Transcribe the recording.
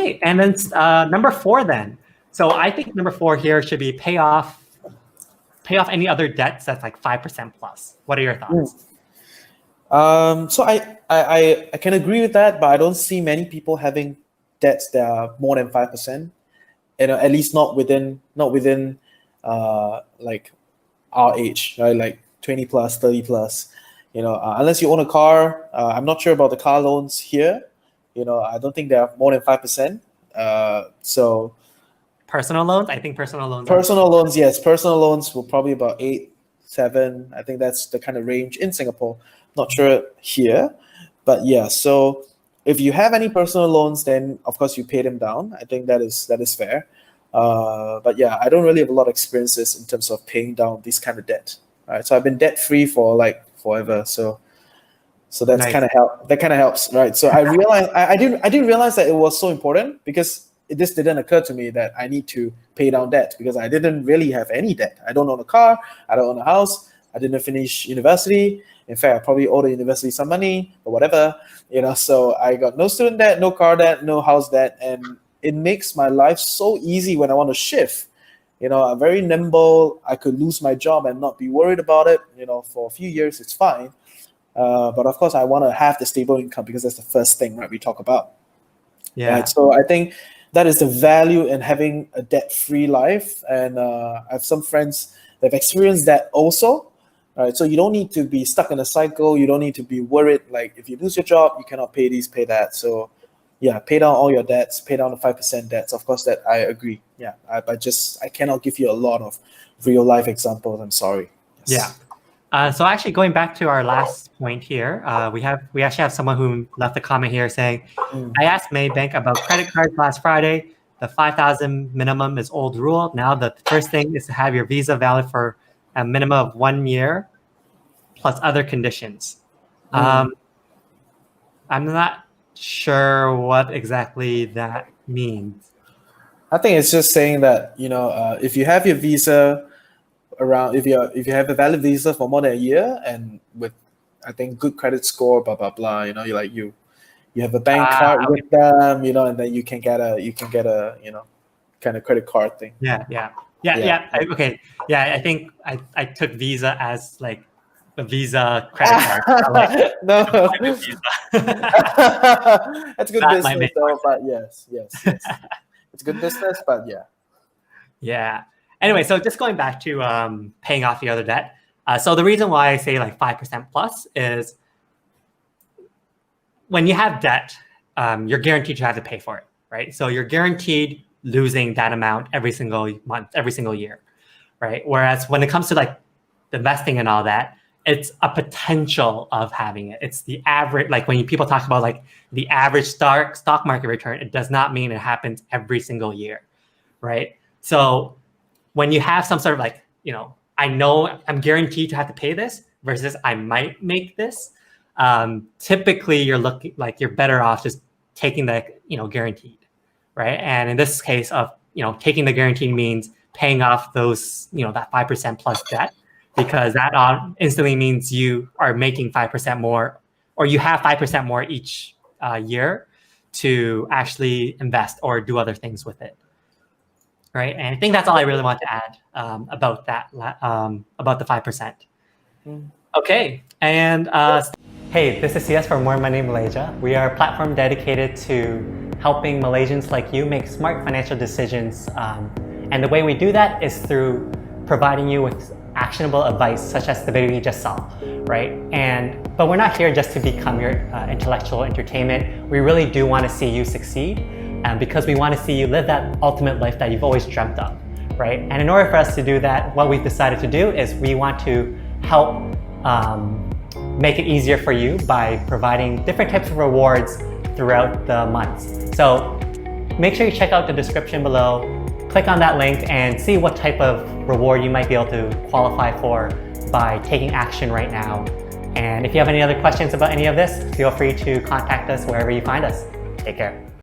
Okay, and then number 4 then. So I think number 4 here should be pay off any other debts that's like 5% plus. What are your thoughts? So I can agree with that, but I don't see many people having debts that are more than 5%. At least not within like our age, right? Like 20 plus, 30 plus. Unless you own a car, I'm not sure about the car loans here. I don't think they are more than 5%. So personal loans, I think personal loans. Yes, personal loans will probably about 8, 7. I think that's the kind of range in Singapore. Not sure here, but yeah. So if you have any personal loans, then of course you pay them down. I think that is fair. But yeah, I don't really have a lot of experiences in terms of paying down this kind of debt. Right, so I've been debt free for like forever. So that's Nice. That kind of helps, right? So I realized I didn't realize that it was so important, because this didn't occur to me that I need to pay down debt, because I didn't really have any debt. I don't own a car. I don't own a house. I didn't finish university. In fact, I probably owe the university some money or whatever. So I got no student debt, no car debt, no house debt, and it makes my life so easy when I want to shift. I'm very nimble. I could lose my job and not be worried about it. For a few years, it's fine. But of course, I want to have the stable income, because that's the first thing, right, we talk about. Yeah. Right? So I think that is the value in having a debt-free life. And I have some friends that have experienced that also. Right? So you don't need to be stuck in a cycle. You don't need to be worried. Like if you lose your job, you cannot pay this, pay that. So yeah, pay down all your debts, pay down the 5% debts. Of course, that I agree. Yeah, I cannot give you a lot of real life examples. I'm sorry. Yes. Yeah. So actually, going back to our last point here, we actually have someone who left a comment here saying, I asked Maybank about credit cards last Friday. The 5,000 minimum is old rule. Now the first thing is to have your visa valid for a minimum of 1 year plus other conditions. I'm not sure what exactly that means. I think it's just saying that, if you have your visa around, if you have a valid visa for more than a year and with, I think, good credit score, blah blah blah, you have a bank card with them, and then you can get a kind of credit card thing. Yeah. Okay. Yeah, I think I took Visa as like the Visa credit card. No. That's good business though, but yes. It's good business, but yeah. Yeah. Anyway, so just going back to paying off the other debt. So the reason why I say like 5% plus is when you have debt, you're guaranteed to have to pay for it, right? So you're guaranteed losing that amount every single month, every single year, right? Whereas when it comes to like investing and all that, it's a potential of having it. It's the average, like when people talk about like the average stock market return, it does not mean it happens every single year, right? So when you have some sort of like, I know I'm guaranteed to have to pay this versus I might make this, typically you're looking like you're better off just taking the, guaranteed, right? And in this case of, taking the guarantee means paying off those, that 5% plus debt, because that instantly means you are making 5% more, or you have 5% more each year to actually invest or do other things with it, right? And I think that's all I really want to add about that, about the 5%. Okay, and hey, this is CS from More Money Malaysia. We are a platform dedicated to helping Malaysians like you make smart financial decisions. And the way we do that is through providing you with actionable advice, such as the video you just saw, right? But we're not here just to become your intellectual entertainment. We really do want to see you succeed, because we want to see you live that ultimate life that you've always dreamt of, right? And in order for us to do that, what we've decided to do is we want to help make it easier for you by providing different types of rewards throughout the months. So make sure you check out the description below, click on that link and see what type of reward you might be able to qualify for by taking action right now. And if you have any other questions about any of this, feel free to contact us wherever you find us. Take care.